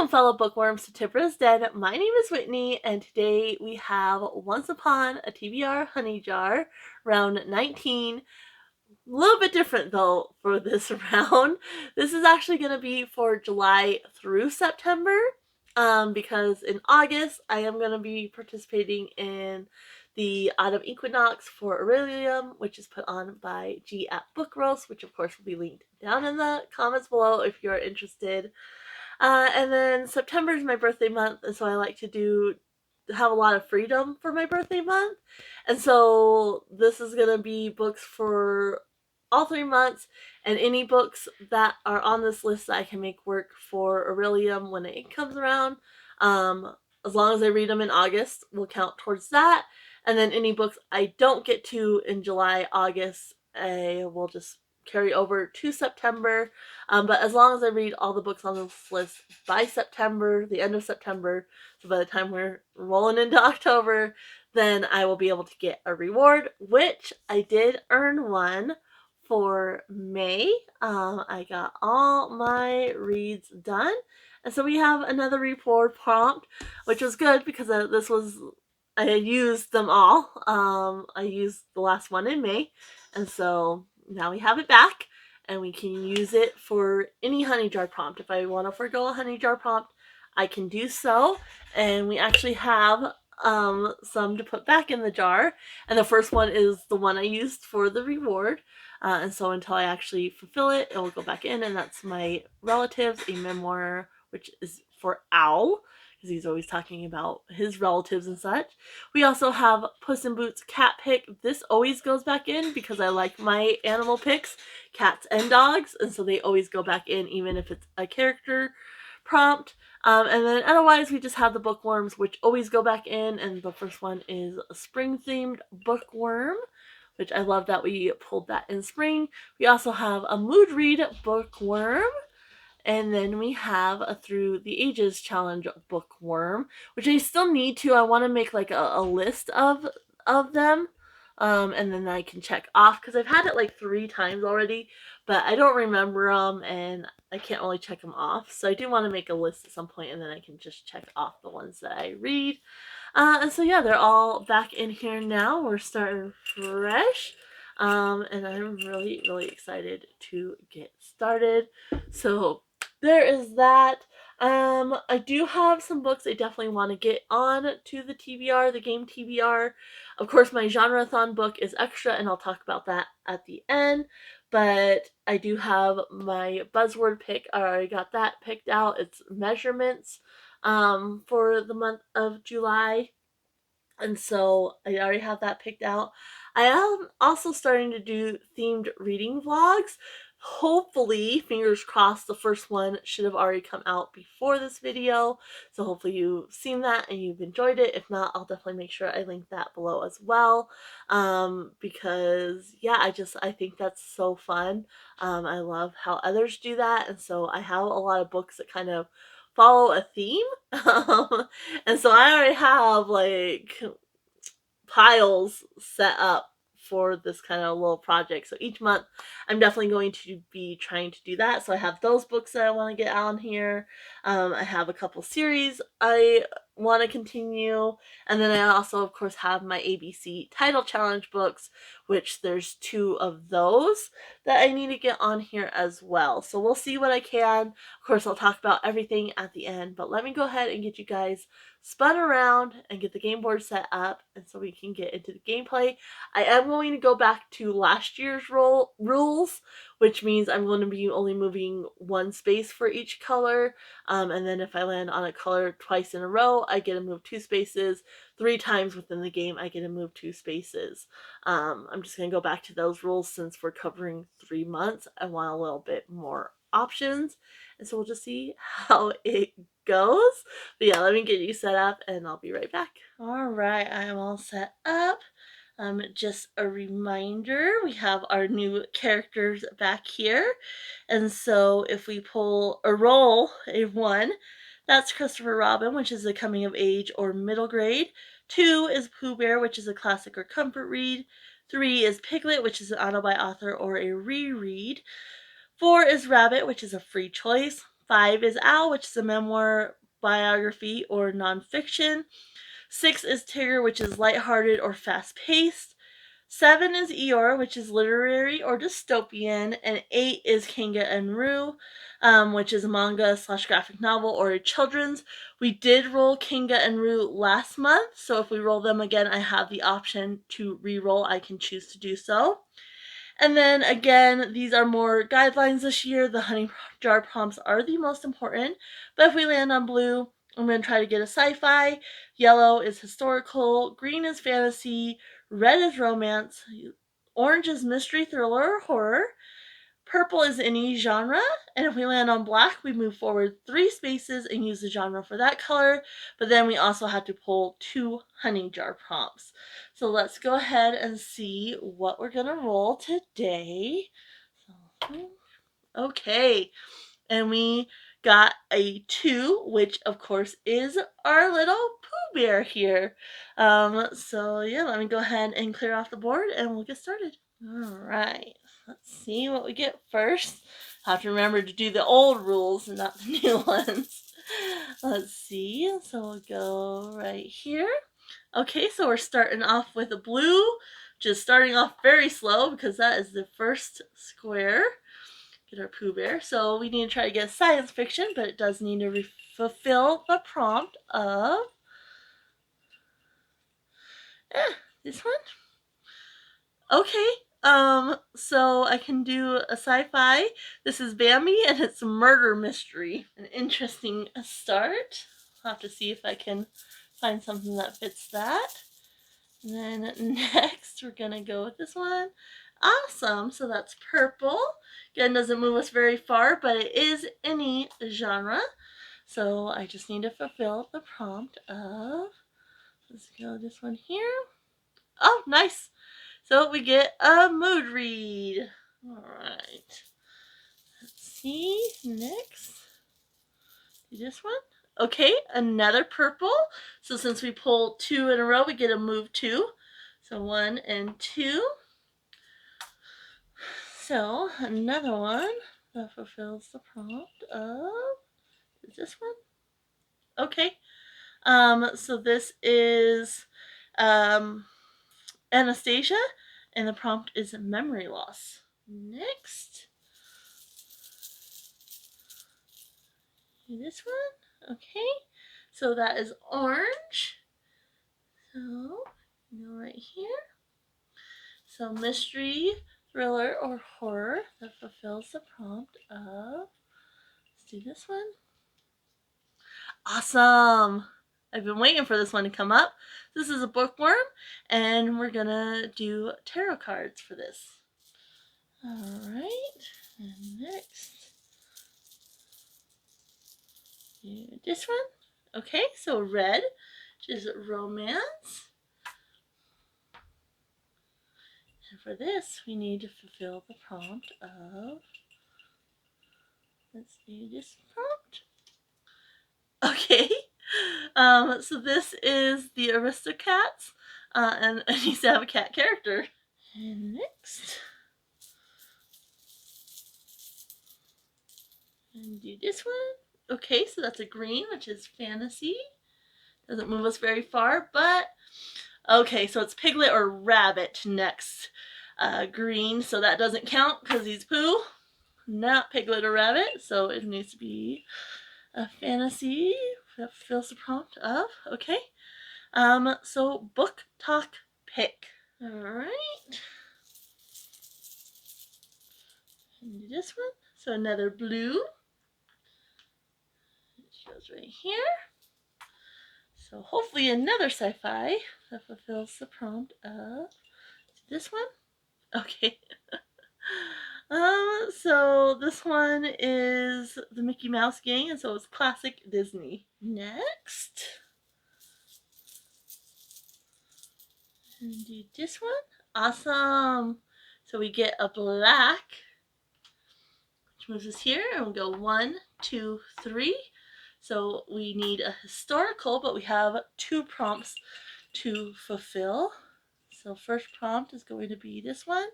Welcome, fellow bookworms, to Tibra's Den. My name is Whitney, and today we have Once Upon a TBR Honey Jar, round 19. A little bit different, though, for this round. This is actually going to be for July through September, because in August, I am going to be participating in the Autumn Equinox for Orilium, which is put on by G at Bookworms, which of course will be linked down in the comments below if you're interested. And then September is my birthday month, and so I like to have a lot of freedom for my birthday month. And so this is going to be books for all 3 months, and any books that are on this list that I can make work for Orilium when it comes around, as long as I read them in August, will count towards that. And then any books I don't get to in July, August, I will just carry over to September. But as long as I read all the books on this list by September, the end of September, so by the time we're rolling into October, then I will be able to get a reward, which I did earn one for May. I got all my reads done. And so we have another reward prompt, which was good because I used them all. I used the last one in May. And so now we have it back, and we can use it for any honey jar prompt. If I want to forgo a honey jar prompt, I can do so. And we actually have some to put back in the jar. And the first one is the one I used for the reward. And so until I actually fulfill it, it will go back in. And that's my relatives, a memoir, which is for Elle, because he's always talking about his relatives and such. We also have Puss in Boots cat pick. This always goes back in because I like my animal picks, cats and dogs, and so they always go back in even if it's a character prompt. And then otherwise we just have the bookworms, which always go back in, and the first one is a spring-themed bookworm, which I love that we pulled that in spring. We also have a mood read bookworm. And then we have a Through the Ages challenge bookworm, which I still need to. I want to make like a list of them, and then I can check off because I've had it like 3 times already, but I don't remember them and I can't really check them off. So I do want to make a list at some point, and then I can just check off the ones that I read. And so yeah, they're all back in here now. We're starting fresh. And I'm really, really excited to get started. So there is that. I do have some books I definitely want to get on to the TBR, the game TBR. Of course, my genre-thon book is extra, and I'll talk about that at the end. But I do have my buzzword pick. I already got that picked out. It's measurements for the month of July. And so I already have that picked out. I am also starting to do themed reading vlogs. Hopefully, fingers crossed, the first one should have already come out before this video. So hopefully you've seen that and you've enjoyed it. If not, I'll definitely make sure I link that below as well. Because yeah, I think that's so fun. I love how others do that. And so I have a lot of books that kind of follow a theme. And so I already have like piles set up for this kind of little project. So each month I'm definitely going to be trying to do that. So I have those books that I want to get on here. I have a couple series I want to continue. And then I also, of course, have my ABC title challenge books, which there's 2 of those that I need to get on here as well. So we'll see what I can. Of course, I'll talk about everything at the end, but let me go ahead and get you guys spun around and get the game board set up, and so we can get into the gameplay. I am going to go back to last year's rules, which means I'm going to be only moving 1 space for each color, and then if I land on a color twice in a row, I get to move 2 spaces. 3 times within the game, I get to move 2 spaces. I'm just going to go back to those rules since we're covering 3 months. I want a little bit more options, and so we'll just see how it goes. But yeah, let me get you set up and I'll be right back. All right, I am all set up. Just a reminder, we have our new characters back here. And so if we pull a roll, a 1, that's Christopher Robin, which is a coming of age or middle grade. 2 is Pooh Bear, which is a classic or comfort read. 3 is Piglet, which is an auto by author or a reread. 4 is Rabbit, which is a free choice. 5 is Elle, which is a memoir, biography, or nonfiction. 6 is Tigger, which is lighthearted or fast-paced. 7 is Eeyore, which is literary or dystopian, and 8 is Kanga and Roo, which is a manga / graphic novel or a children's. We did roll Kanga and Roo last month, so if we roll them again, I have the option to re-roll. I can choose to do so. And then again, these are more guidelines this year. The honey jar prompts are the most important, but if we land on blue, I'm going to try to get a sci-fi. Yellow is historical, green is fantasy, red is romance, orange is mystery, thriller, or horror, purple is any genre, and if we land on black, we move forward 3 spaces and use the genre for that color, but then we also have to pull 2 honey jar prompts. So let's go ahead and see what we're going to roll today. Okay, and we got a 2, which of course is our little Pooh Bear here. So yeah, let me go ahead and clear off the board and we'll get started. Alright, let's see what we get first. I have to remember to do the old rules and not the new ones. Let's see, so we'll go right here. Okay, so we're starting off with a blue, just starting off very slow because that is the first square. Get our Pooh Bear. So we need to try to get science fiction, but it does need to fulfill the prompt of this one. Okay, so I can do a sci-fi. This is Bambi, and it's a murder mystery. An interesting start. I'll have to see if I can find something that fits that. And then next, we're gonna go with this one. Awesome, so that's purple. Again, doesn't move us very far, but it is any genre. So I just need to fulfill the prompt of, let's go this one here. Oh, nice. So we get a mood read. All right. Let's see. Next. Do this one. Okay, another purple. So since we pull 2 in a row, we get a move 2. So 1 and 2. So another one that fulfills the prompt of, is this one? Okay. So this is Anastasia, and the prompt is memory loss. Next. This one. Okay. So that is orange. So go right here. So mystery, thriller, or horror that fulfills the prompt of, let's do this one. Awesome. I've been waiting for this one to come up. This is a bookworm, and we're gonna do tarot cards for this. Alright, and next, do this one. Okay, so red, which is romance. And for this, we need to fulfill the prompt of, let's do this prompt. Okay, so this is the Aristocats, and it needs to have a cat character. And next, and do this one. Okay, so that's a green, which is fantasy. Doesn't move us very far, but okay, so it's Piglet or Rabbit next. Green, so that doesn't count because he's Pooh. Not Piglet or Rabbit, so it needs to be a fantasy that fills the prompt of. Okay. So book talk pick. Alright. And do this one. So another blue. It shows right here. So hopefully another sci-fi that fulfills the prompt of this one. Okay. So this one is the Mickey Mouse Gang, and so it's classic Disney. Next. And do this one. Awesome. So we get a black, which moves us here, and we'll go 1, 2, 3. So we need a historical, but we have 2 prompts to fulfill. So first prompt is going to be this one.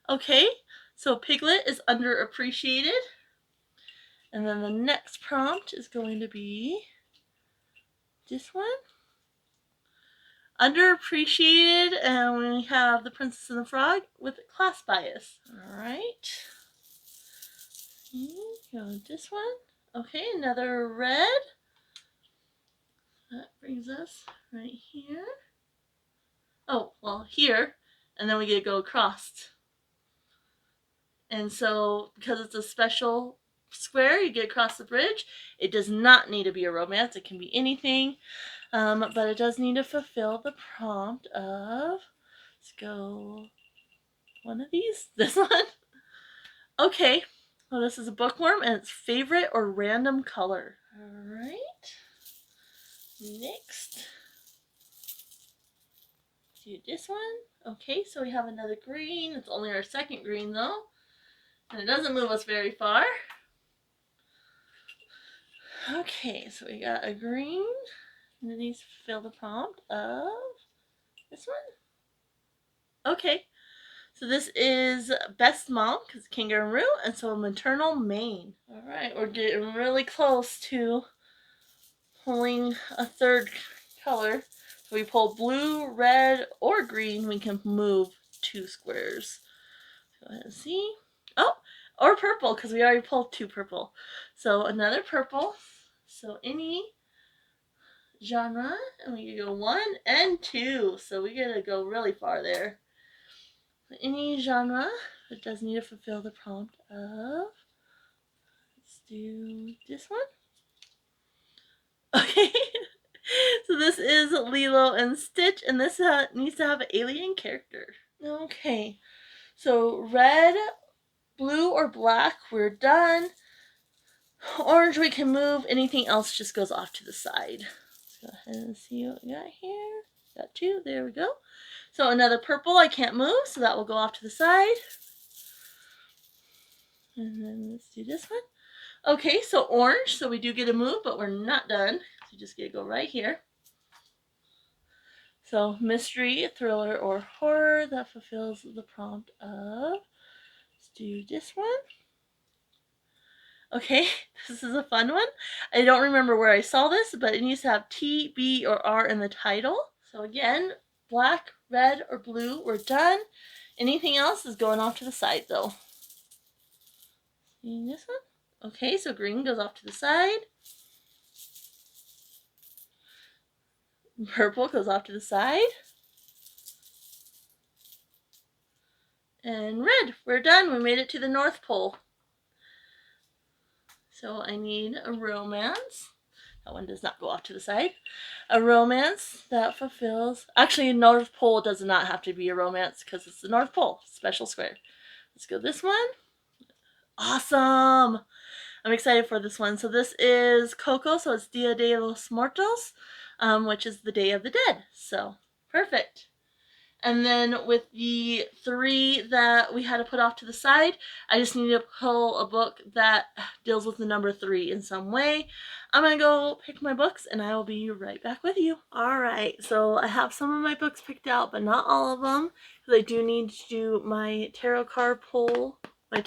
Okay, so Piglet is underappreciated. And then the next prompt is going to be this one. Underappreciated, and we have The Princess and the Frog with class bias. Alright. Go this one. Okay, another red. That brings us right here. Oh, well, here. And then we get to go across. And so, because it's a special square, you get across the bridge. It does not need to be a romance. It can be anything. But it does need to fulfill the prompt of, let's go, one of these. This one. Okay. Well, this is a bookworm, and it's favorite or random color. Alright. Next. Do this one. Okay, so we have another green. It's only our second green, though. And it doesn't move us very far. Okay, so we got a green. And it needs to fill the prompt of this one. Okay. So this is best mom, because kangaroo, and so maternal mane. Alright, we're getting really close to pulling a third color. So we pull blue, red, or green, we can move 2 squares. Go ahead and see. Oh, or purple, because we already pulled 2 purple. So another purple. So any genre, and we can go 1 and 2. So we gotta go really far there. Any genre, it does need to fulfill the prompt of, let's do this one. Okay, so this is Lilo and Stitch, and this needs to have an alien character. Okay, so red, blue, or black, we're done. Orange, we can move. Anything else just goes off to the side. Let's go ahead and see what we got here. Got 2, there we go. So another purple I can't move, so that will go off to the side. And then let's do this one. Okay, so orange, so we do get a move, but we're not done. So you just get to go right here. So mystery, thriller, or horror, that fulfills the prompt of, let's do this one. Okay, this is a fun one. I don't remember where I saw this, but it needs to have T, B, or R in the title. So again, black, red, or blue, we're done. Anything else is going off to the side though. See this one? Okay, so green goes off to the side. Purple goes off to the side. And red, we're done. We made it to the North Pole. So I need a romance. That one does not go off to the side. A romance that fulfills... Actually, North Pole does not have to be a romance because it's the North Pole. Special square. Let's go this one. Awesome! I'm excited for this one. So this is Coco, so it's Dia de los Muertos, which is the Day of the Dead. So, perfect. And then with the 3 that we had to put off to the side, I just need to pull a book that deals with the number 3 in some way. I'm going to go pick my books, and I will be right back with you. Alright, so I have some of my books picked out, but not all of them, because I do need to do my tarot card pull. And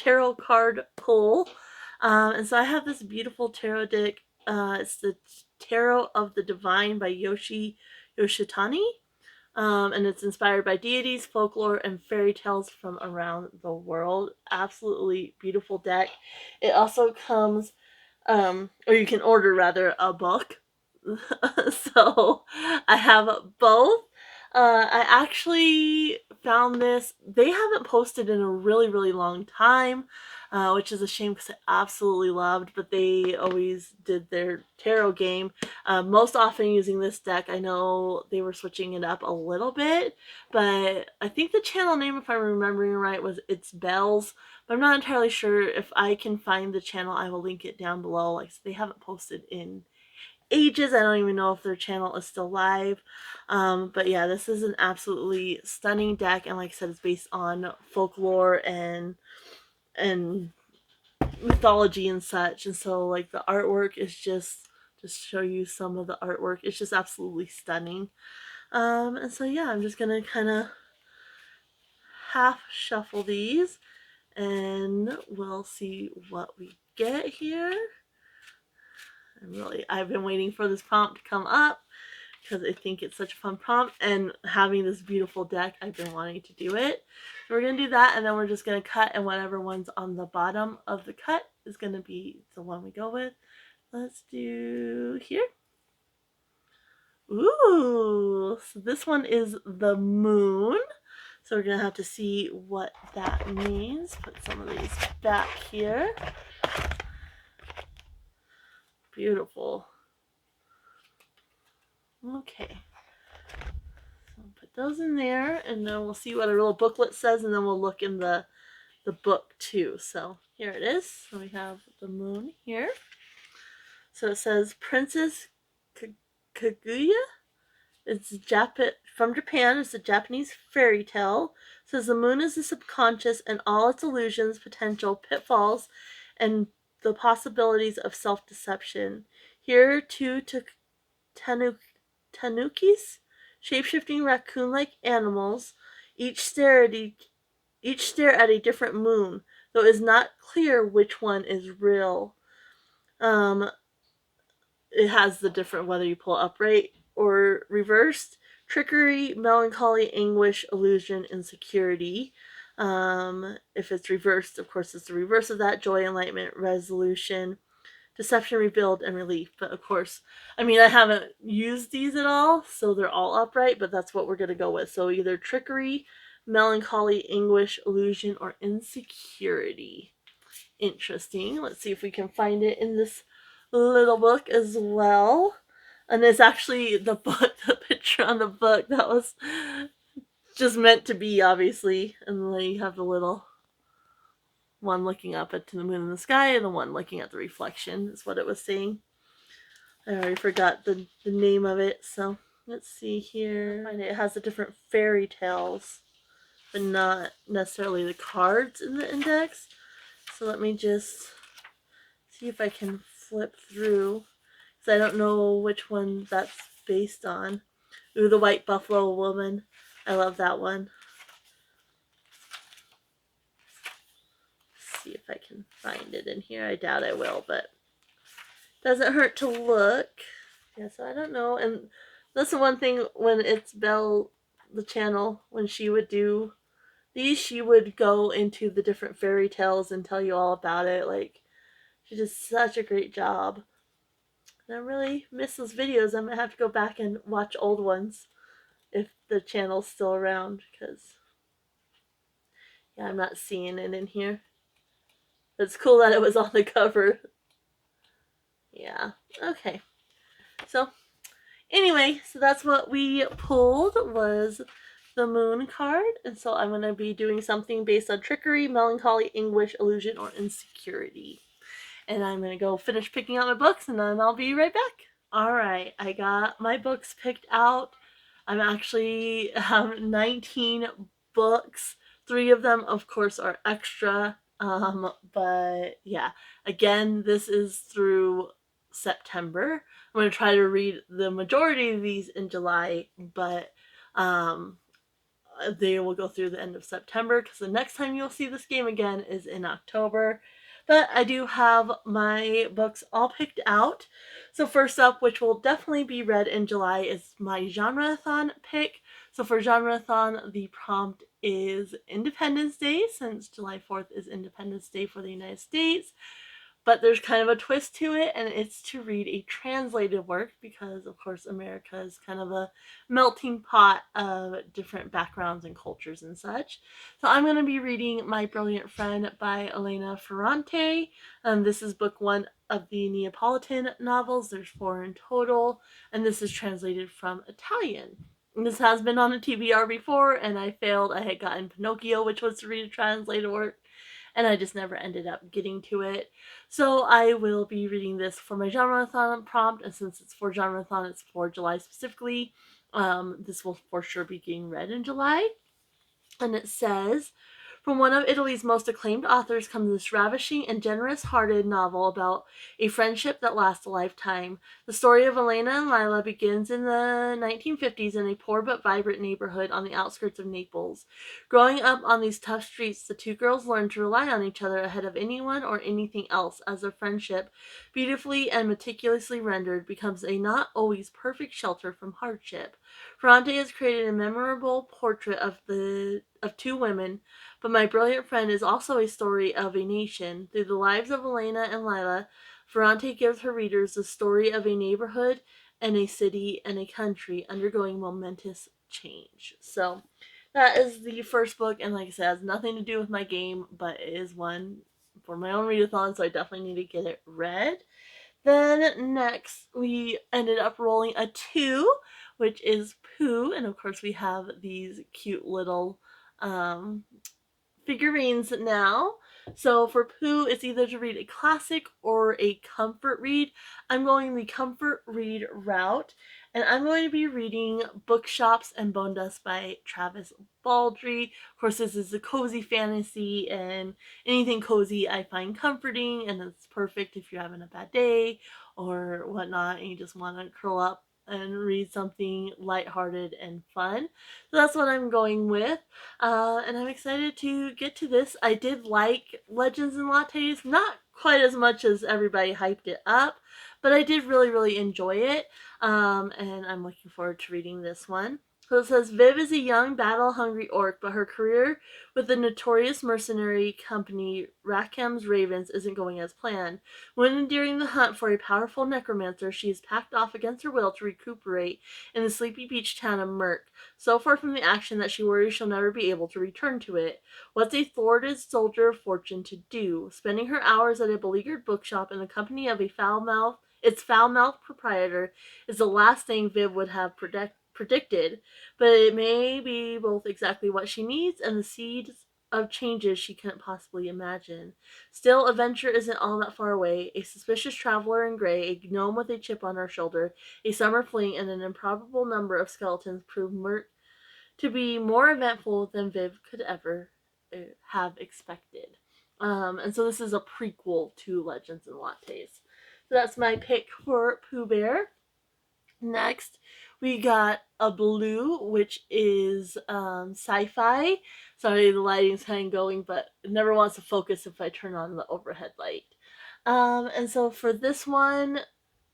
so I have this beautiful tarot deck. It's the Tarot of the Divine by Yoshitani. And it's inspired by deities, folklore, and fairy tales from around the world. Absolutely beautiful deck. It also comes, or you can order rather, a book. So I have both. I actually found this. They haven't posted in a really, really long time, which is a shame because I absolutely loved, but they always did their tarot game. Most often using this deck. I know they were switching it up a little bit, but I think the channel name, if I'm remembering right, was It's Bells. But I'm not entirely sure. If I can find the channel, I will link it down below. Like, they haven't posted in ages. I don't even know if their channel is still live. But yeah, this is an absolutely stunning deck, and like I said, it's based on folklore and mythology and such. And so like the artwork is just show you some of the artwork. It's just absolutely stunning. And so yeah, I'm just gonna kind of half shuffle these, and we'll see what we get here. I've been waiting for this prompt to come up because I think it's such a fun prompt, and having this beautiful deck, I've been wanting to do it. So we're going to do that, and then we're just going to cut, and whatever one's on the bottom of the cut is going to be the one we go with. Let's do here. Ooh, so this one is the moon. So we're going to have to see what that means. Put some of these back here. Beautiful. Okay. So put those in there, and then we'll see what a little booklet says, and then we'll look in the book too. So here it is. So we have the moon here. So it says Princess Kaguya. It's from Japan. It's a Japanese fairy tale. It says the moon is the subconscious and all its illusions, potential, pitfalls, and the possibilities of self-deception. Here, two tanukis, shape-shifting raccoon-like animals, each stare at a different moon, though it is not clear which one is real. It has the different, whether you pull upright or reversed, trickery, melancholy, anguish, illusion, insecurity. If it's reversed, of course, it's the reverse of that: joy, enlightenment, resolution, deception, rebuild, and relief. But of course, I mean, I haven't used these at all, so they're all upright, but that's what we're going to go with. So either trickery, melancholy, anguish, illusion, or insecurity. Interesting. Let's see if we can find it in this little book as well. And it's actually the book, the picture on the book that was just meant to be, obviously. And then you have the little one looking up into the moon in the sky, and the one looking at the reflection is what it was saying. I already forgot the name of it, so let's see here. It has the different fairy tales, but not necessarily the cards in the index. So let me just see if I can flip through, because I don't know which one that's based on. Ooh, the White Buffalo Woman. I love that one. Let's see if I can find it in here. I doubt I will, but doesn't hurt to look. Yeah, so I don't know. And that's the one thing when it's Belle, the channel, when she would do these, she would go into the different fairy tales and tell you all about it. Like, she did such a great job. And I really miss those videos. I might have to go back and watch old ones if the channel's still around, because yeah, I'm not seeing it in here. It's cool that it was on the cover. Yeah, okay. So anyway, so that's what we pulled, was the moon card. And so I'm going to be doing something based on trickery, melancholy, anguish, illusion, or insecurity. And I'm going to go finish picking out my books, and then I'll be right back. Alright, I got my books picked out. I'm actually 19 books. 3 of them, of course, are extra. But yeah, again, this is through September. I'm going to try to read the majority of these in July, but they will go through the end of September, because the next time you'll see this game again is in October. But I do have my books all picked out. So first up, which will definitely be read in July, is my genre-a-thon pick. So for genre-a-thon, the prompt is Independence Day, since July 4th is Independence Day for the United States. But there's kind of a twist to it, and it's to read a translated work, because of course America is kind of a melting pot of different backgrounds and cultures and such. So I'm going to be reading My Brilliant Friend by Elena Ferrante. This is book 1 of the Neapolitan novels. There's 4 in total, and this is translated from Italian. And this has been on a TBR before, and I failed. I had gotten Pinocchio, which was to read a translated work, and I just never ended up getting to it. So I will be reading this for my genre-a-thon prompt, and since it's for genre-a-thon, it's for July specifically. This will for sure be getting read in July. And it says, From one of Italy's most acclaimed authors comes this ravishing and generous-hearted novel about a friendship that lasts a lifetime. The story of Elena and Lila begins in the 1950s in a poor but vibrant neighborhood on the outskirts of Naples. Growing up on these tough streets, the two girls learn to rely on each other ahead of anyone or anything else as their friendship, beautifully and meticulously rendered, becomes a not always perfect shelter from hardship. Ferrante has created a memorable portrait of two women, but My Brilliant Friend is also a story of a nation. Through the lives of Elena and Lila, Ferrante gives her readers the story of a neighborhood and a city and a country undergoing momentous change. So that is the first book, and like I said, it has nothing to do with my game, but it is one for my own readathon, so I definitely need to get it read. Then next, we ended up rolling a 2, which is Pooh, and of course we have these cute little um, figurines now. So for Pooh, it's either to read a classic or a comfort read. I'm going the comfort read route, and I'm going to be reading Bookshops and Bonedust by Travis Baldree. Of course, this is a cozy fantasy, and anything cozy I find comforting, and it's perfect if you're having a bad day or whatnot, and you just want to curl up and read something lighthearted and fun. So that's what I'm going with. And I'm excited to get to this. I did like Legends and Lattes, not quite as much as everybody hyped it up, but I did really, really enjoy it. And I'm looking forward to reading this one. So it says Viv is a young, battle-hungry orc, but her career with the notorious mercenary company Rackham's Ravens isn't going as planned. When during the hunt for a powerful necromancer, she is packed off against her will to recuperate in the sleepy beach town of Merk, so far from the action that she worries she'll never be able to return to it. What's a thwarted soldier of fortune to do? Spending her hours at a beleaguered bookshop in the company of its foul-mouthed proprietor is the last thing Viv would have predicted, but it may be both exactly what she needs and the seeds of changes she couldn't possibly imagine. Still, adventure isn't all that far away. A suspicious traveler in gray, a gnome with a chip on her shoulder, a summer fling, and an improbable number of skeletons prove to be more eventful than Viv could ever have expected. And so this is a prequel to Legends and Lattes. So that's my pick for Pooh Bear. Next, we got a blue, which is sci-fi. Sorry, the lighting's kind of going, but it never wants to focus if I turn on the overhead light. And so for this one,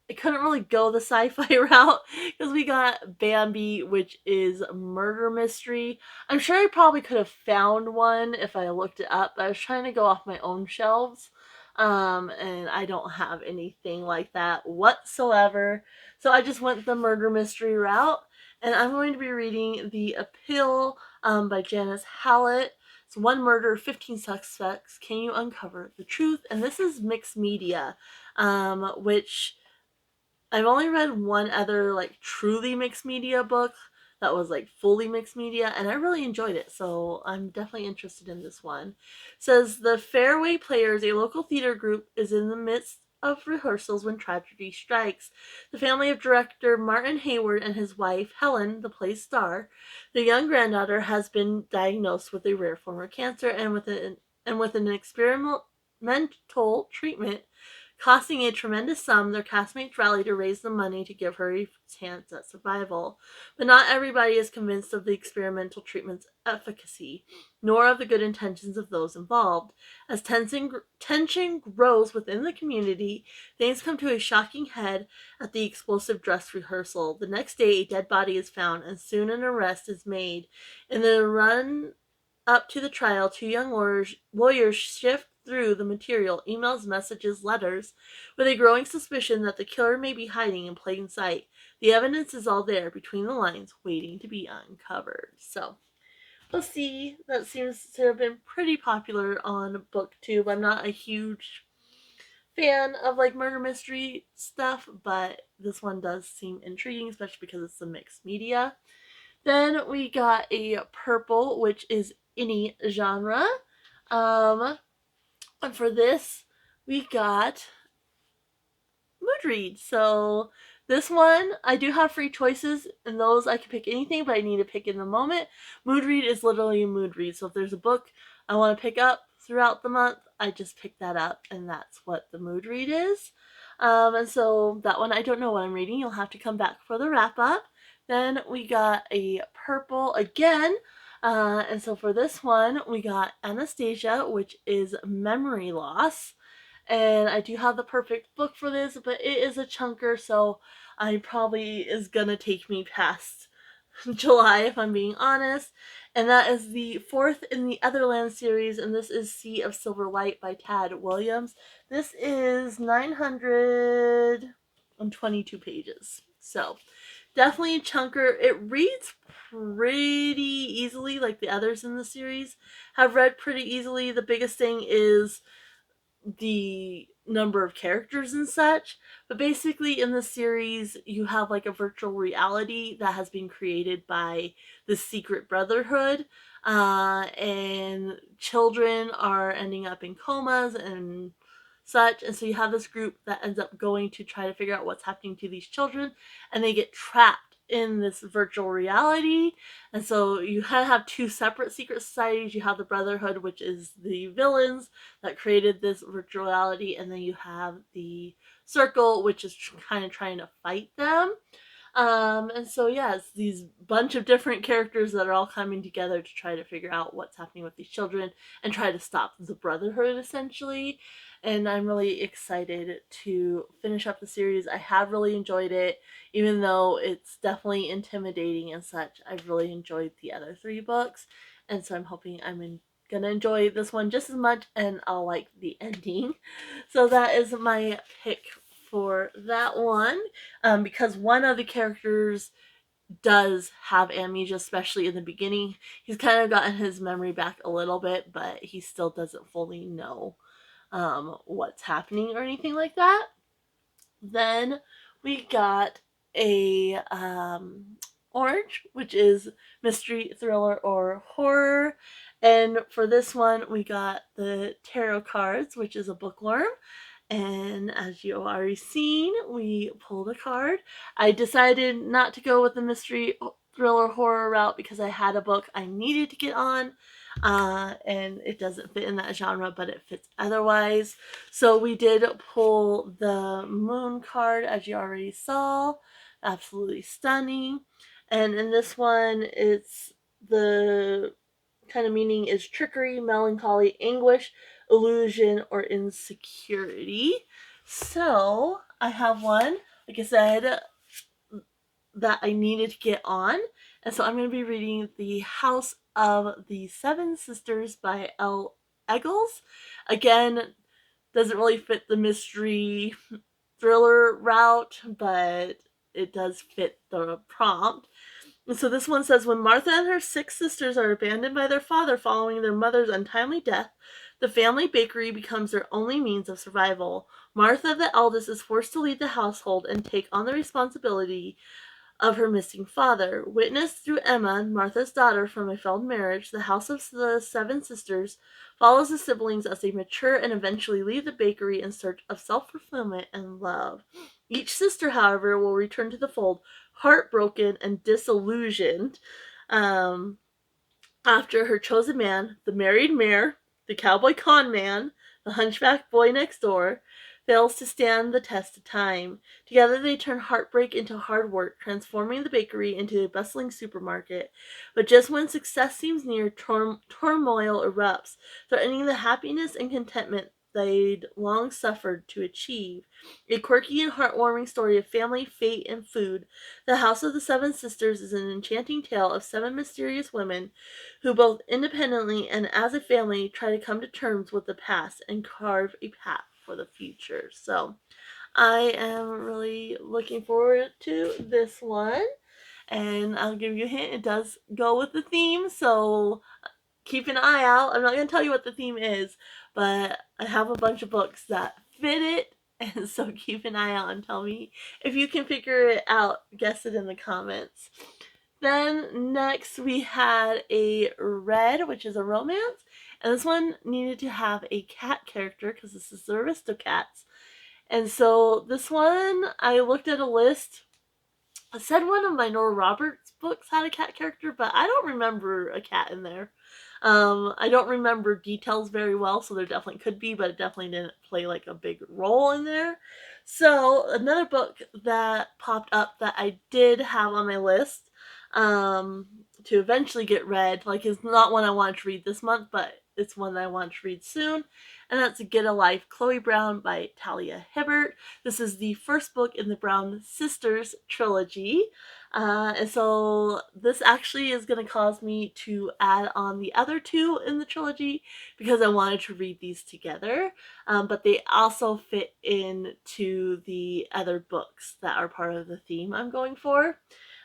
I couldn't really go the sci-fi route because we got Bambi, which is a murder mystery. I'm sure I probably could have found one if I looked it up, but I was trying to go off my own shelves. And I don't have anything like that whatsoever. So I just went the murder mystery route, and I'm going to be reading The Appeal by Janice Hallett. It's one murder, 15 suspects. Can you uncover the truth? And this is mixed media, which I've only read one other like truly mixed media book that was like fully mixed media, and I really enjoyed it, so I'm definitely interested in this one. It says the Fairway Players, a local theater group, is in the midst of rehearsals when tragedy strikes. The family of director Martin Hayward and his wife, Helen, the play's star, their young granddaughter has been diagnosed with a rare form of cancer, and with an experimental treatment costing a tremendous sum, their castmates rally to raise the money to give her a chance at survival. But not everybody is convinced of the experimental treatment's efficacy, nor of the good intentions of those involved. As tension grows within the community, things come to a shocking head at the explosive dress rehearsal. The next day, a dead body is found, and soon an arrest is made. In the run up to the trial, two young lawyers shift through the material, emails, messages, letters, with a growing suspicion that the killer may be hiding in plain sight. The evidence is all there, between the lines, waiting to be uncovered. So, we'll see. That seems to have been pretty popular on BookTube. I'm not a huge fan of like murder mystery stuff, but this one does seem intriguing, especially because it's a mixed media. Then we got a purple, which is any genre. And for this, we got mood read. So this one, I do have free choices, and those I can pick anything, but I need to pick in the moment. Mood read is literally a mood read. So if there's a book I want to pick up throughout the month, I just pick that up, and that's what the mood read is. And so that one, I don't know what I'm reading. You'll have to come back for the wrap up. Then we got a purple again. And so for this one, we got Anastasia, which is memory loss. And I do have the perfect book for this, but it is a chunker, so I probably is gonna take me past July, if I'm being honest. And that is the fourth in the Otherland series, and this is Sea of Silver Light by Tad Williams. This is 922 pages. So definitely a chunker. It reads pretty easily, like the others in the series have read pretty easily. The biggest thing is the number of characters and such, but basically in the series you have like a virtual reality that has been created by the secret brotherhood, and children are ending up in comas and such, and so you have this group that ends up going to try to figure out what's happening to these children, and they get trapped in this virtual reality. And so you have two separate secret societies. You have the Brotherhood, which is the villains that created this virtual reality, and then you have the Circle, which is kind of trying to fight them. And so yeah, it's these bunch of different characters that are all coming together to try to figure out what's happening with these children and try to stop the Brotherhood, essentially. And I'm really excited to finish up the series. I have really enjoyed it, even though it's definitely intimidating and such. I've really enjoyed the other three books, and so I'm hoping gonna enjoy this one just as much, and I'll like the ending. So that is my pick for that one, because one of the characters does have amnesia, especially in the beginning. He's kind of gotten his memory back a little bit, but he still doesn't fully know what's happening or anything like that. Then we got a orange, which is mystery, thriller, or horror. And for this one, we got the tarot cards, which is a bookworm. And as you already seen, we pulled a card. I decided not to go with the mystery, thriller, horror route because I had a book I needed to get on, and it doesn't fit in that genre, but it fits otherwise. So we did pull the moon card, as you already saw. Absolutely stunning. And in this one, it's the kind of meaning is trickery, melancholy, anguish, illusion, or insecurity. So I have one, like I said, that I needed to get on. And so I'm going to be reading The House of the Seven Sisters by Elle Enggels. Again, doesn't really fit the mystery thriller route, but it does fit the prompt. And so this one says, when Martha and her 6 sisters are abandoned by their father following their mother's untimely death, the family bakery becomes their only means of survival. Martha, the eldest, is forced to lead the household and take on the responsibility of her missing father. Witnessed through Emma, Martha's daughter from a failed marriage, the House of the Seven Sisters follows the siblings as they mature and eventually leave the bakery in search of self-fulfillment and love. Each sister, however, will return to the fold heartbroken and disillusioned, after her chosen man, the married mayor, the cowboy con man, the hunchback boy next door, fails to stand the test of time. Together they turn heartbreak into hard work, transforming the bakery into a bustling supermarket. But just when success seems near, turmoil erupts, threatening the happiness and contentment they'd long suffered to achieve. A quirky and heartwarming story of family, fate, and food, The House of the Seven Sisters is an enchanting tale of 7 mysterious women who both independently and as a family try to come to terms with the past and carve a path for the future. So I am really looking forward to this one, and I'll give you a hint, it does go with the theme, so keep an eye out. I'm not going to tell you what the theme is, but I have a bunch of books that fit it, and so keep an eye out and tell me if you can figure it out. Guess it in the comments. Then next we had a red, which is a romance, and this one needed to have a cat character because this is the Aristocats. And so this one, I looked at a list I said one of my Nora Roberts books had a cat character, but I don't remember a cat in there. I don't remember details very well, so there definitely could be, but it definitely didn't play like a big role in there. So another book that popped up that I did have on my list to eventually get read, like it's not one I want to read this month, but it's one that I want to read soon, and that's Get a Life, Chloe Brown by Talia Hibbert. This is the first book in the Brown Sisters trilogy. And so this actually is going to cause me to add on the other two in the trilogy because I wanted to read these together. But they also fit into the other books that are part of the theme I'm going for.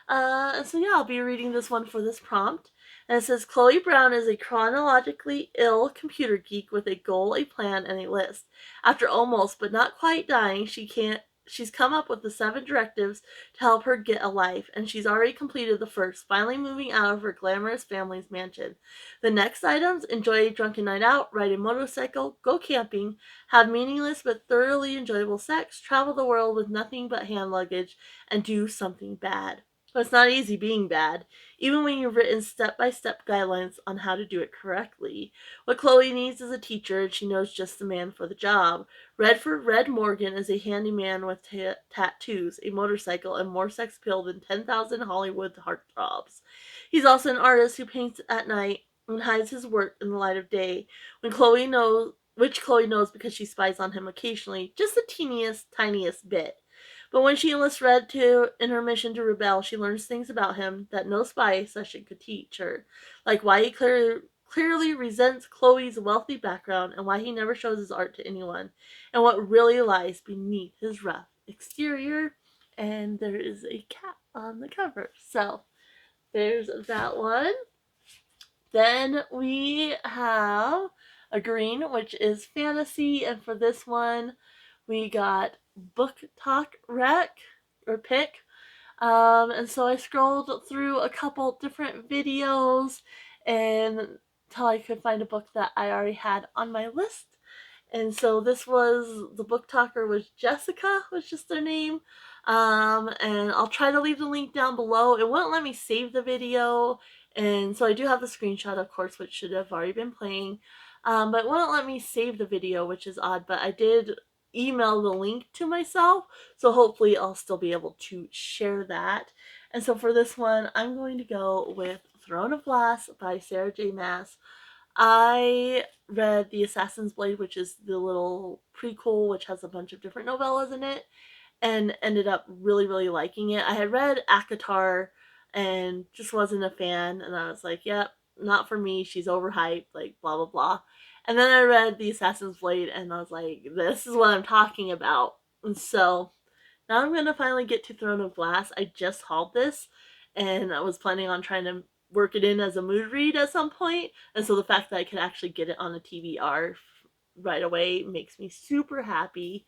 So yeah, I'll be reading this one for this prompt. And it says, Chloe Brown is a chronologically ill computer geek with a goal, a plan, and a list. After almost but not quite dying, she's come up with the 7 directives to help her get a life, and she's already completed the first, finally moving out of her glamorous family's mansion. The next items: enjoy a drunken night out, ride a motorcycle, go camping, have meaningless but thoroughly enjoyable sex, travel the world with nothing but hand luggage, and do something bad. But it's not easy being bad, even when you've written step-by-step guidelines on how to do it correctly. What Chloe needs is a teacher, and she knows just the man for the job. Redford Red Morgan is a handyman with tattoos, a motorcycle, and more sex appeal than 10,000 Hollywood heartthrobs. He's also an artist who paints at night and hides his work in the light of day, which Chloe knows because she spies on him occasionally, just the teeniest, tiniest bit. But when she enlists Red in her mission to rebel, she learns things about him that no spy session could teach her, like why he clearly resents Chloe's wealthy background and why he never shows his art to anyone, and what really lies beneath his rough exterior. And there is a cat on the cover. So there's that one. Then we have a green, which is fantasy, and for this one, we got Book Talk Rec or Pick. And so I scrolled through a couple different videos until I could find a book that I already had on my list. And so this was, the book talker was Jessica, was just their name. And I'll try to leave the link down below. It won't let me save the video. And so I do have the screenshot, of course, which should have already been playing. But it won't let me save the video, which is odd. But I did email the link to myself. So hopefully I'll still be able to share that. And so for this one, I'm going to go with Throne of Glass by Sarah J. Maas. I read The Assassin's Blade, which is the little prequel, which has a bunch of different novellas in it, and ended up really, really liking it. I had read ACOTAR and just wasn't a fan, and I was like, yep, not for me, she's overhyped, like, blah, blah, blah. And then I read The Assassin's Blade, and I was like, this is what I'm talking about. And so now I'm going to finally get to Throne of Glass. I just hauled this, and I was planning on trying to work it in as a mood read at some point. And so the fact that I could actually get it on a TBR right away makes me super happy.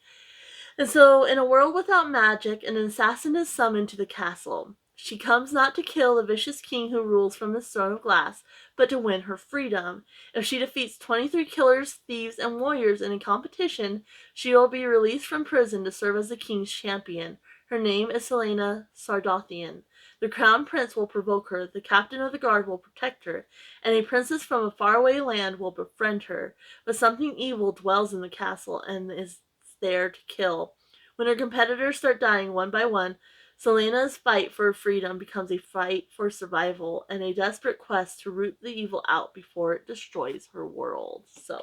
And so, in a world without magic, an assassin is summoned to the castle. She comes not to kill the vicious king who rules from his throne of glass, but to win her freedom. If she defeats 23 killers, thieves, and warriors in a competition, she will be released from prison to serve as the king's champion. Her name is Selena Sardothian. The crown prince will provoke her, the captain of the guard will protect her, and a princess from a faraway land will befriend her. But something evil dwells in the castle and is there to kill. When her competitors start dying one by one, Selena's fight for freedom becomes a fight for survival and a desperate quest to root the evil out before it destroys her world. So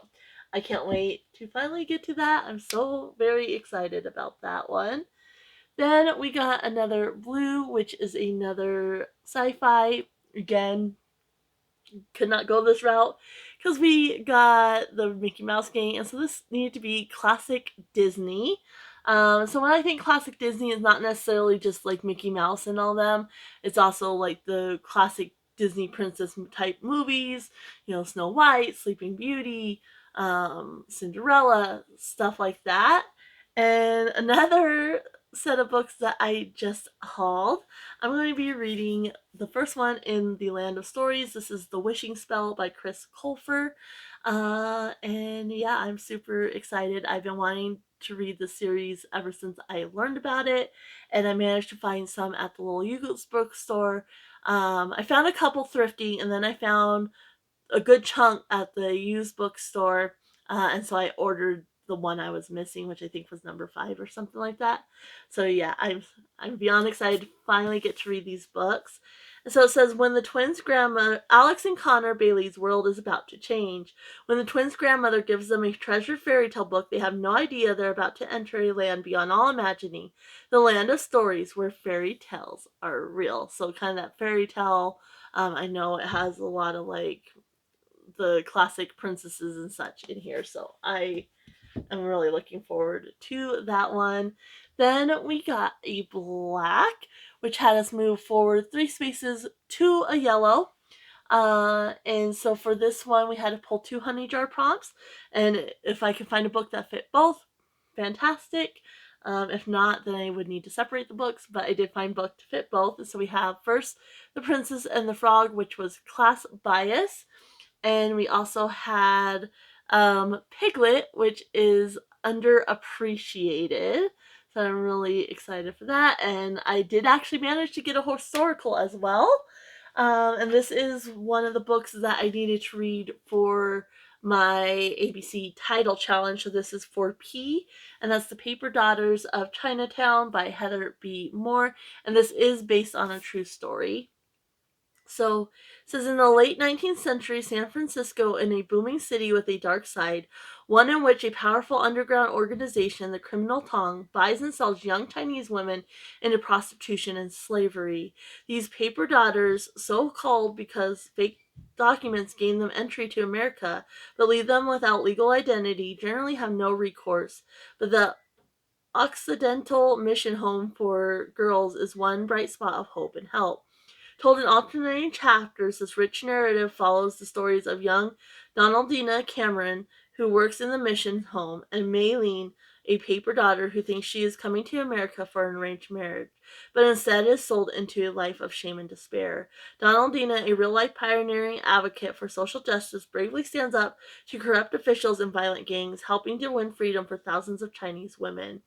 I can't wait to finally get to that. I'm so very excited about that one. Then we got another blue, which is another sci-fi. Again, could not go this route because we got the Mickey Mouse gang, and so this needed to be classic Disney. So when I think classic Disney, it's not necessarily just like Mickey Mouse and all them. It's also like the classic Disney princess type movies, Snow White, Sleeping Beauty, Cinderella, stuff like that. And another set of books that I just hauled, I'm going to be reading the first one in the Land of Stories. This is The Wishing Spell by Colfer. And yeah, I'm super excited. I've been wanting to read the series ever since I learned about it, and I managed to find some at the little Enggels bookstore. I found a couple thrifting, and then I found a good chunk at the used bookstore, and so I ordered the one I was missing, which I think was number 5 or something like that. So yeah, I'm beyond excited to finally get to read these books. And so it says, when the twins' grandmother, Alex and Connor Bailey's world is about to change. When the twins' grandmother gives them a treasured fairy tale book, they have no idea they're about to enter a land beyond all imagining, the land of stories where fairy tales are real. So kind of that fairy tale. I know it has a lot of like the classic princesses and such in here, so I am really looking forward to that one. Then we got a black, which had us move forward 3 spaces to a yellow. And so for this one, we had to pull 2 honey jar prompts, and if I could find a book that fit both, fantastic. If not, then I would need to separate the books, but I did find a book to fit both. And so we have first The Princess and the Frog, which was class bias. And we also had Piglet, which is underappreciated. So I'm really excited for that. And I did actually manage to get a historical as well. And this is one of the books that I needed to read for my ABC title challenge. So this is for P, and that's The Paper Daughters of Chinatown by Heather B. Moore. And this is based on a true story. So it says, in the late 19th century, San Francisco, in a booming city with a dark side, one in which a powerful underground organization, the Criminal Tong, buys and sells young Chinese women into prostitution and slavery. These paper daughters, so called because fake documents gain them entry to America, but leave them without legal identity, generally have no recourse. But the Occidental Mission Home for Girls is one bright spot of hope and help. Told in alternating chapters, this rich narrative follows the stories of young Donaldina Cameron, who works in the mission home, and Maylene, a paper daughter who thinks she is coming to America for an arranged marriage, but instead is sold into a life of shame and despair. Donaldina, a real-life pioneering advocate for social justice, bravely stands up to corrupt officials and violent gangs, helping to win freedom for thousands of Chinese women.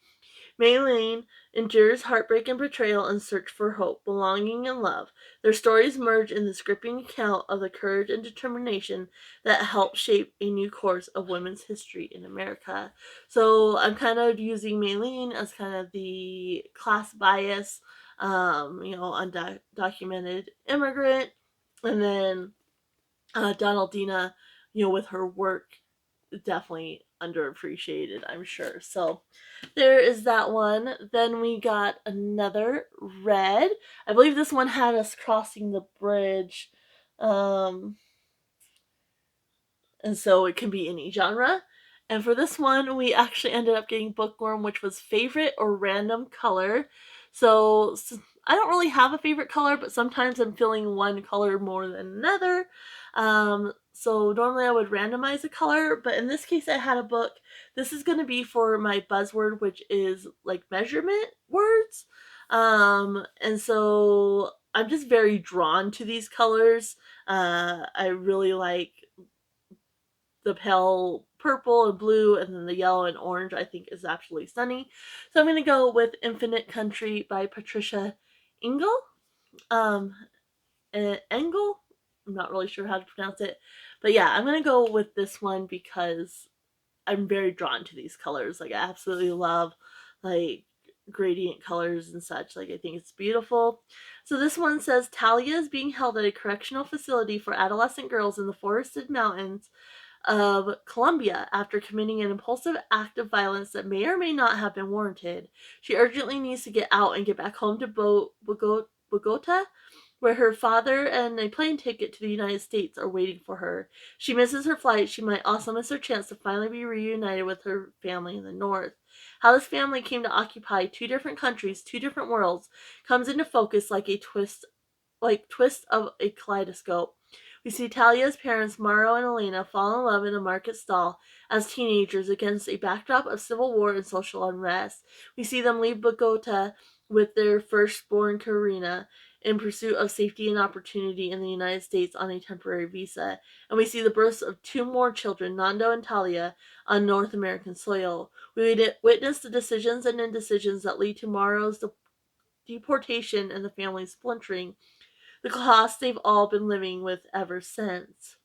Maylene endures heartbreak and betrayal in search for hope, belonging, and love. Their stories merge in this gripping account of the courage and determination that helped shape a new course of women's history in America. So I'm kind of using Maylene as kind of the class bias, undocumented immigrant, and then Donaldina, with her work, definitely underappreciated, I'm sure. So there is that one. Then we got another red. I believe this one had us crossing the bridge. And so it can be any genre. And for this one, we actually ended up getting Bookworm, which was favorite or random color. So I don't really have a favorite color, but sometimes I'm feeling one color more than another. So normally I would randomize a color, but in this case I had a book. This is going to be for my buzzword, which is like measurement words. And so I'm just very drawn to these colors. I really like the pale purple and blue, and then the yellow and orange I think is absolutely stunning. So I'm going to go with Infinite Country by Patricia Engel. Engel? I'm not really sure how to pronounce it. But yeah, I'm going to go with this one because I'm very drawn to these colors. Like, I absolutely love, like, gradient colors and such. Like, I think it's beautiful. So this one says, Talia is being held at a correctional facility for adolescent girls in the forested mountains of Colombia after committing an impulsive act of violence that may or may not have been warranted. She urgently needs to get out and get back home to Bogota, where her father and a plane ticket to the United States are waiting for her. She misses her flight. She might also miss her chance to finally be reunited with her family in the north. How this family came to occupy 2 different countries, 2 different worlds, comes into focus like twist of a kaleidoscope. We see Talia's parents, Mauro and Elena, fall in love in a market stall as teenagers against a backdrop of civil war and social unrest. We see them leave Bogota with their firstborn, Karina, in pursuit of safety and opportunity in the United States on a temporary visa. And we see the births of 2 more children, Nando and Talia, on North American soil. We witness the decisions and indecisions that lead to Morrow's deportation and the family's splintering, the cost they've all been living with ever since.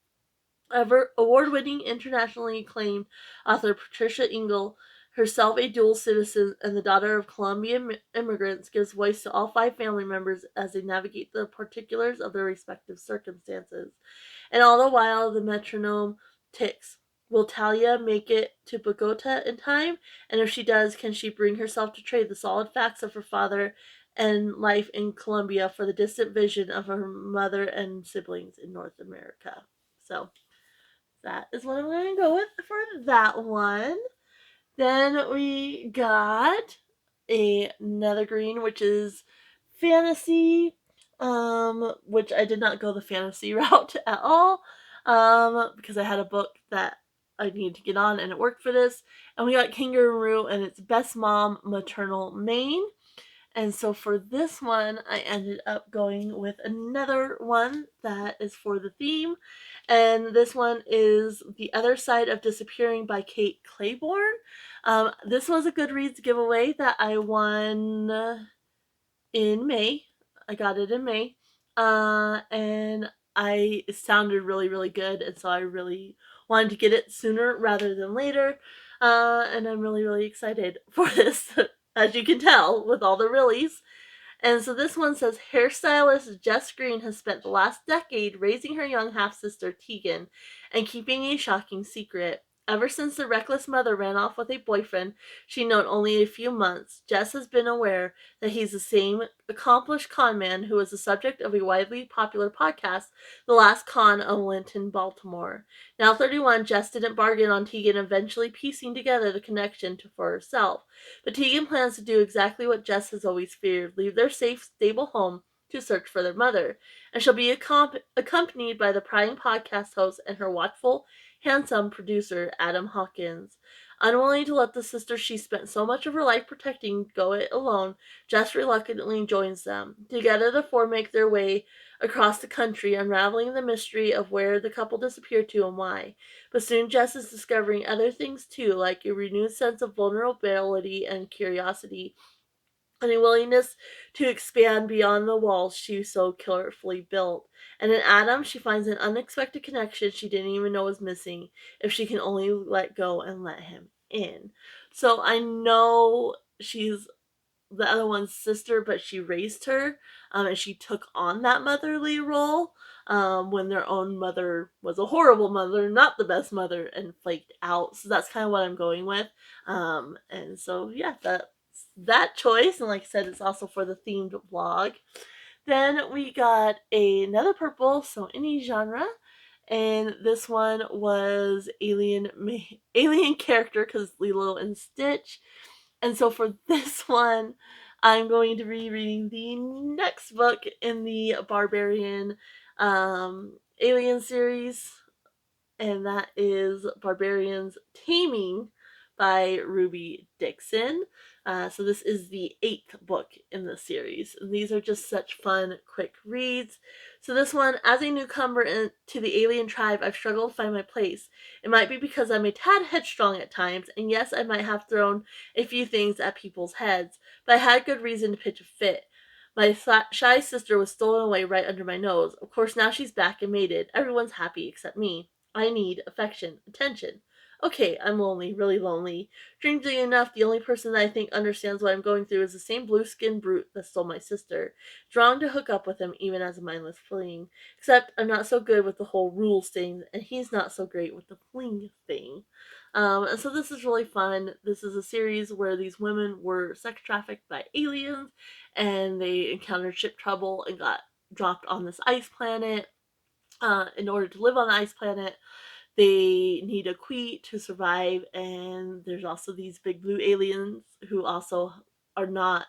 Award-winning, internationally acclaimed author Patricia Enggels, herself a dual citizen and the daughter of Colombian immigrants, gives voice to all 5 family members as they navigate the particulars of their respective circumstances. And all the while, the metronome ticks. Will Talia make it to Bogota in time? And if she does, can she bring herself to trade the solid facts of her father and life in Colombia for the distant vision of her mother and siblings in North America? So that is what I'm going to go with for that one. Then we got another green, which is fantasy, which I did not go the fantasy route at all, because I had a book that I needed to get on and it worked for this. And we got Kangaroo and its Best Mom Maternal Main. And so for this one, I ended up going with another one that is for the theme. And this one is The Other Side of Disappearing by Kate Claiborne. This was a Goodreads giveaway that I won in May. I got it in May. And it sounded really, really good. And so I really wanted to get it sooner rather than later. And I'm really, really excited for this, as you can tell, with all the reallys. And so this one says, hairstylist Jess Green has spent the last decade raising her young half-sister Tegan and keeping a shocking secret. Ever since the reckless mother ran off with a boyfriend she'd known only a few months, Jess has been aware that he's the same accomplished con man who was the subject of a widely popular podcast, The Last Con of Linton, Baltimore. Now 31, Jess didn't bargain on Tegan eventually piecing together the connection for herself. But Tegan plans to do exactly what Jess has always feared, leave their safe, stable home to search for their mother. And she'll be accompanied by the prying podcast host and her watchful, handsome producer, Adam Hawkins. Unwilling to let the sister she spent so much of her life protecting go it alone, Jess reluctantly joins them. Together the four make their way across the country, unraveling the mystery of where the couple disappeared to and why. But soon Jess is discovering other things too, like a renewed sense of vulnerability and curiosity, and a willingness to expand beyond the walls she so carefully built. And in Adam, she finds an unexpected connection she didn't even know was missing, if she can only let go and let him in. So I know she's the other one's sister, but she raised her, and she took on that motherly role when their own mother was a horrible mother, not the best mother, and flaked out. So that's kind of what I'm going with. And so yeah, that's that choice. And like I said, it's also for the themed vlog. Then we got another purple, so any genre. And this one was alien character, because Lilo and Stitch. And so for this one, I'm going to be reading the next book in the Barbarian Alien series, and that is Barbarians Taming by Ruby Dixon. So this is the 8th book in the series. And these are just such fun, quick reads. So this one, as a newcomer to the alien tribe, I've struggled to find my place. It might be because I'm a tad headstrong at times, and yes, I might have thrown a few things at people's heads, but I had good reason to pitch a fit. My shy sister was stolen away right under my nose. Of course, now she's back and mated. Everyone's happy except me. I need affection, attention. Okay, I'm lonely, really lonely. Strangely enough, the only person that I think understands what I'm going through is the same blue-skinned brute that stole my sister. Drawn to hook up with him even as a mindless fling. Except I'm not so good with the whole rules thing, and he's not so great with the fling thing. And so this is really fun. This is a series where these women were sex trafficked by aliens, and they encountered ship trouble and got dropped on this ice planet. In order to live on the ice planet, they need a queen to survive, and there's also these big blue aliens who also are not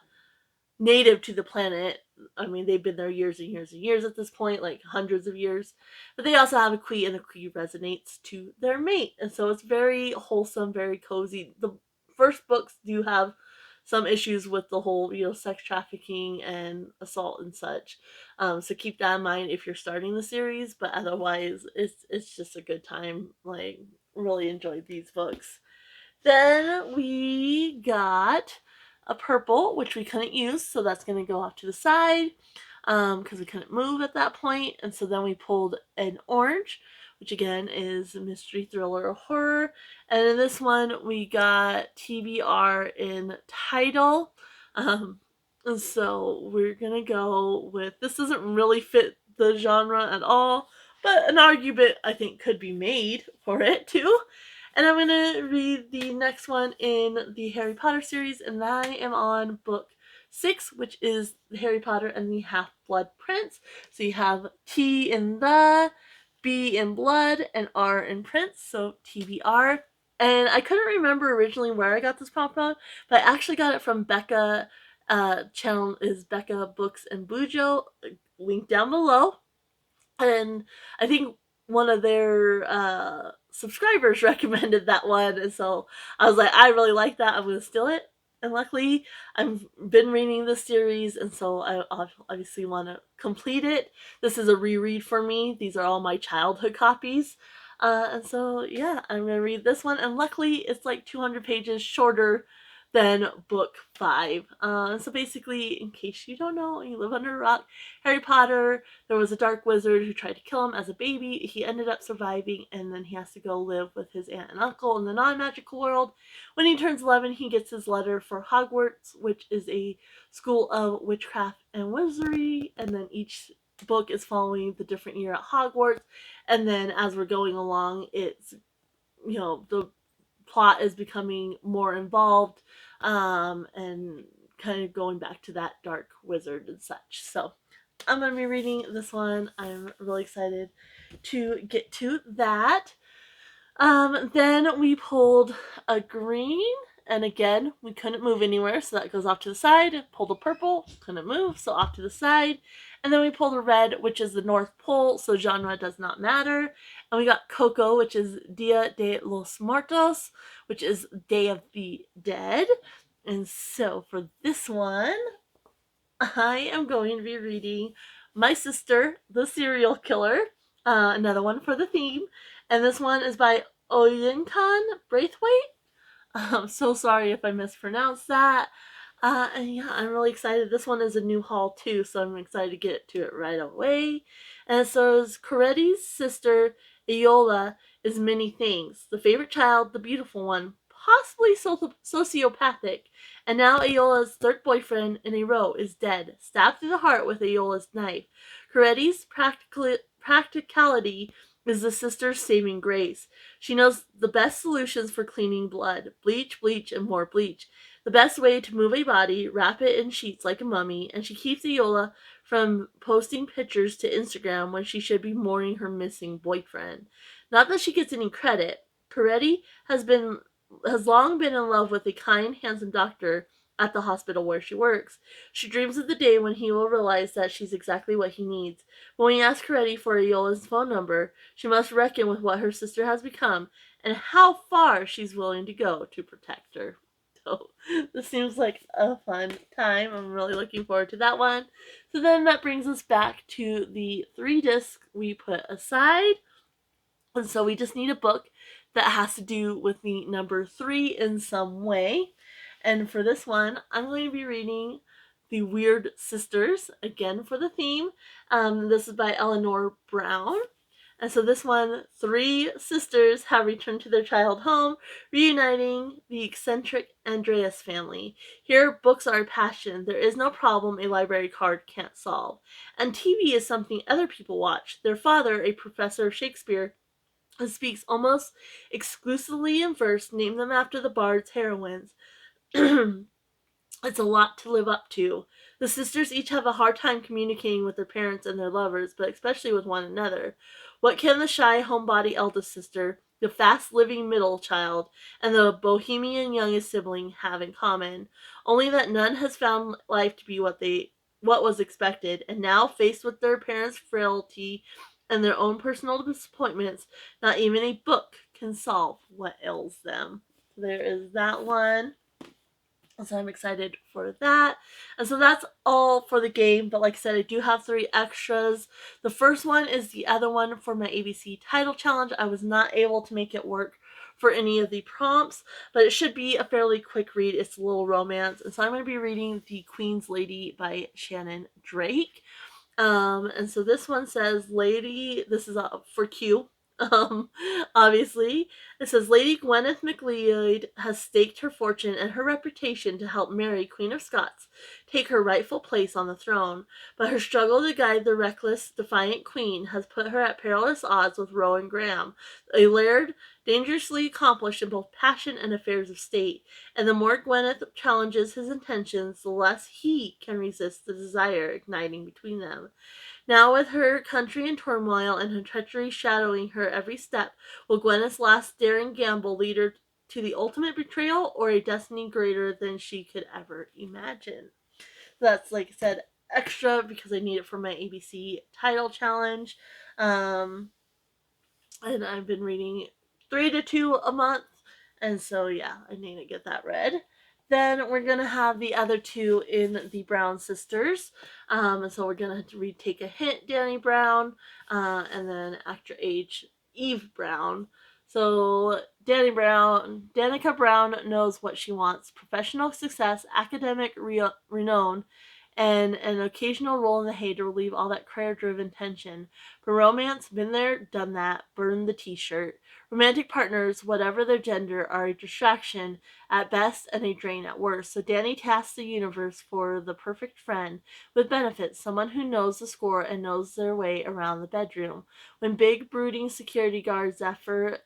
native to the planet. I mean, they've been there years and years and years at this point, like hundreds of years. But they also have a queen, and the queen resonates to their mate. And so it's very wholesome, very cozy. The first books do have some issues with the whole, sex trafficking and assault and such. So keep that in mind if you're starting the series, but otherwise it's just a good time. Like, really enjoyed these books. Then we got a purple, which we couldn't use, so that's going to go off to the side because we couldn't move at that point. And so then we pulled an orange, which again is mystery, thriller, or horror. And in this one, we got TBR in title. And so we're going to go with, this doesn't really fit the genre at all, but an argument I think could be made for it too. And I'm going to read the next one in the Harry Potter series, and I am on book 6, which is Harry Potter and the Half-Blood Prince. So you have T in the, B in blood, and R in prince, so TBR. And I couldn't remember originally where I got this prompt from, but I actually got it from Becca. Channel is Becca Books and Bujo, link down below. And I think one of their subscribers recommended that one, and so I was like, I really like that, I'm going to steal it. And luckily, I've been reading this series, and so I obviously want to complete it. This is a reread for me. These are all my childhood copies. And so, yeah, I'm going to read this one, and luckily, it's like 200 pages shorter than book 5. So basically, in case you don't know, you live under a rock, Harry Potter, there was a dark wizard who tried to kill him as a baby. He ended up surviving, and then he has to go live with his aunt and uncle in the non-magical world. When he turns 11, he gets his letter for Hogwarts, which is a school of witchcraft and wizardry, and then each book is following the different year at Hogwarts. And then as we're going along, it's, the plot is becoming more involved, and kind of going back to that dark wizard and such. So I'm going to be reading this one. I'm really excited to get to that. Then we pulled a green, and again, we couldn't move anywhere, so that goes off to the side. Pulled a purple, couldn't move, so off to the side. And then we pulled a red, which is the North Pole, so genre does not matter. And we got Coco, which is Dia de los Muertos, which is Day of the Dead. And so for this one, I am going to be reading My Sister, the Serial Killer, another one for the theme. And this one is by Oyinkan Braithwaite. I'm so sorry if I mispronounced that. And yeah, I'm really excited. This one is a new haul too, so I'm excited to get to it right away. And it says, Coretti's sister, Iola, is many things. The favorite child, the beautiful one, possibly sociopathic. And now Iola's third boyfriend in a row is dead, stabbed through the heart with Iola's knife. Coretti's practicality is the sister's saving grace. She knows the best solutions for cleaning blood. Bleach, bleach, and more bleach. The best way to move a body, wrap it in sheets like a mummy, and she keeps Iola from posting pictures to Instagram when she should be mourning her missing boyfriend. Not that she gets any credit. Coretti has long been in love with a kind, handsome doctor at the hospital where she works. She dreams of the day when he will realize that she's exactly what he needs. But when he asks Coretti for Iola's phone number, she must reckon with what her sister has become and how far she's willing to go to protect her. So this seems like a fun time. I'm really looking forward to that one. So then that brings us back to the 3 discs we put aside. And so we just need a book that has to do with the number 3 in some way. And for this one, I'm going to be reading The Weird Sisters, again for the theme. This is by Eleanor Brown. And so this one, 3 sisters have returned to their child home, reuniting the eccentric Andreas family. Here, books are a passion. There is no problem a library card can't solve. And TV is something other people watch. Their father, a professor of Shakespeare, who speaks almost exclusively in verse, named them after the bard's heroines. It's a lot to live up to. The sisters each have a hard time communicating with their parents and their lovers, but especially with one another. What can the shy, homebody eldest sister, the fast-living middle child, and the bohemian youngest sibling have in common? Only that none has found life to be what was expected, and now, faced with their parents' frailty and their own personal disappointments, not even a book can solve what ails them. There is that one. So I'm excited for that. And so that's all for the game. But like I said, I do have 3 extras. The first one is the other one for my ABC title challenge. I was not able to make it work for any of the prompts, but it should be a fairly quick read. It's a little romance. And so I'm going to be reading The Queen's Lady by Shannon Drake. And so this one says, Lady, this is for Q. Um, Obviously, it says Lady Gwyneth MacLeod has staked her fortune and her reputation to help Mary, Queen of Scots, take her rightful place on the throne. But her struggle to guide the reckless, defiant queen has put her at perilous odds with Rowan Graham, a laird dangerously accomplished in both passion and affairs of state. And the more Gwyneth challenges his intentions, the less he can resist the desire igniting between them. Now, with her country in turmoil and her treachery shadowing her every step, will Gwyneth's last daring gamble lead her to the ultimate betrayal or a destiny greater than she could ever imagine? That's, like I said, extra because I need it for my ABC title challenge. Um, and I've been reading 3 to 2 a month, and so yeah, I need to get that read. Then we're gonna have the other 2 in the Brown sisters, and so we're gonna have to read Take a Hint, Danny Brown, and then Actor Age, Eve Brown. So Danica Brown knows what she wants: professional success, academic renown, and an occasional roll in the hay to relieve all that career-driven tension. For romance, been there, done that, burn the t-shirt. Romantic partners, whatever their gender, are a distraction at best and a drain at worst. So Danny tasks the universe for the perfect friend with benefits, someone who knows the score and knows their way around the bedroom. When big, brooding security guard Zephyr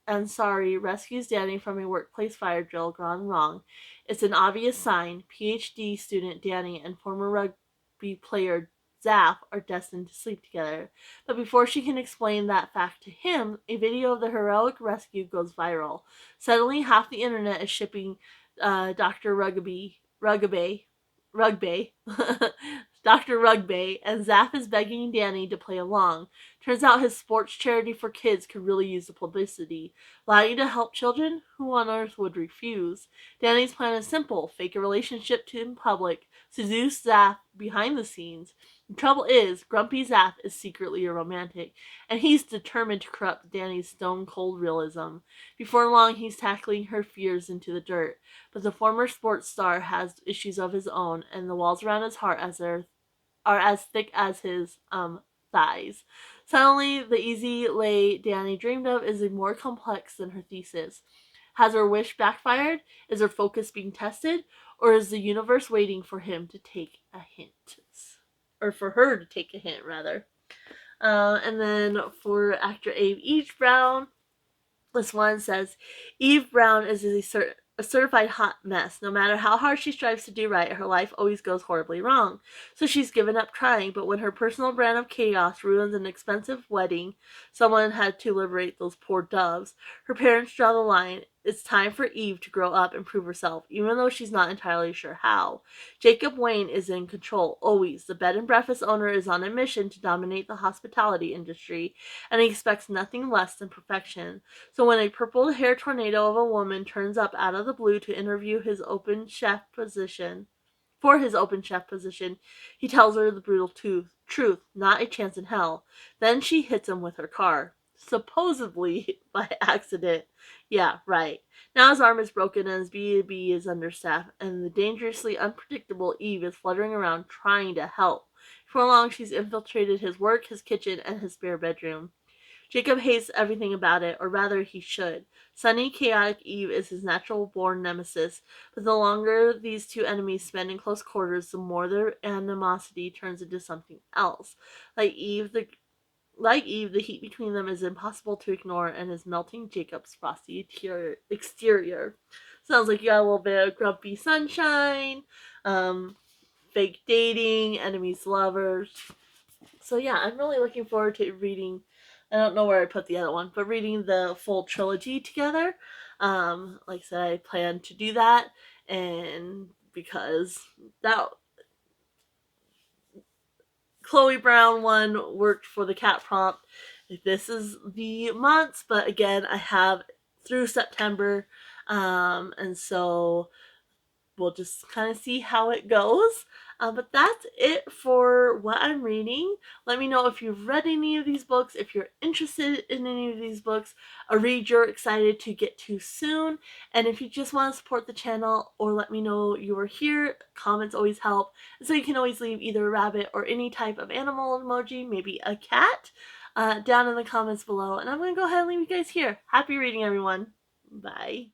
Ansari rescues Danny from a workplace fire drill gone wrong, it's an obvious sign. PhD student Danny and former rugby player Zaf are destined to sleep together. But before she can explain that fact to him, a video of the heroic rescue goes viral. Suddenly, half the internet is shipping Dr. Rugby, Dr. Rugby, and Zaf is begging Danny to play along. Turns out his sports charity for kids could really use the publicity. Lying to help children? Who on earth would refuse? Danny's plan is simple: fake a relationship to in public, seduce Zaf behind the scenes. The trouble is, Grumpy Zaf is secretly a romantic, and he's determined to corrupt Danny's stone-cold realism. Before long, he's tackling her fears into the dirt. But the former sports star has issues of his own, and the walls around his heart are as thick as his thighs. Suddenly, the easy lay Danny dreamed of is more complex than her thesis. Has her wish backfired? Is her focus being tested? Or is the universe waiting for him to take a hint? Or for her to take a hint, rather. And then for actor Eve Brown, this one says, Eve Brown is a certified hot mess. No matter how hard she strives to do right, her life always goes horribly wrong. So she's given up trying, but when her personal brand of chaos ruins an expensive wedding, someone had to liberate those poor doves. Her parents draw the line. It's time for Eve to grow up and prove herself, even though she's not entirely sure how. Jacob Wayne is in control, always. The bed and breakfast owner is on a mission to dominate the hospitality industry, and he expects nothing less than perfection. So when a purple-haired tornado of a woman turns up out of the blue to interview his open chef position, he tells her the brutal truth, not a chance in hell. Then she hits him with her car, supposedly by accident. Yeah, right. Now his arm is broken and his B&B is understaffed, and the dangerously unpredictable Eve is fluttering around trying to help. Before long, she's infiltrated his work, his kitchen, and his spare bedroom. Jacob hates everything about it, or rather he should. Sunny, chaotic Eve is his natural-born nemesis, but the longer these two enemies spend in close quarters, the more their animosity turns into something else. Like Eve, the heat between them is impossible to ignore and is melting Jacob's frosty exterior. Sounds like you got a little bit of grumpy sunshine, fake dating, enemies lovers. So yeah, I'm really looking forward to reading. I don't know where I put the other one, but reading the full trilogy together. Like I said, I plan to do that, and because that Chloe Brown one worked for the cat prompt. This is the months, but again, I have through September, and so we'll just kind of see how it goes. But that's it for what I'm reading. Let me know if you've read any of these books, if you're interested in any of these books, a read you're excited to get to soon. And if you just want to support the channel or let me know you are here, comments always help. So you can always leave either a rabbit or any type of animal emoji, maybe a cat, down in the comments below. And I'm going to go ahead and leave you guys here. Happy reading, everyone. Bye.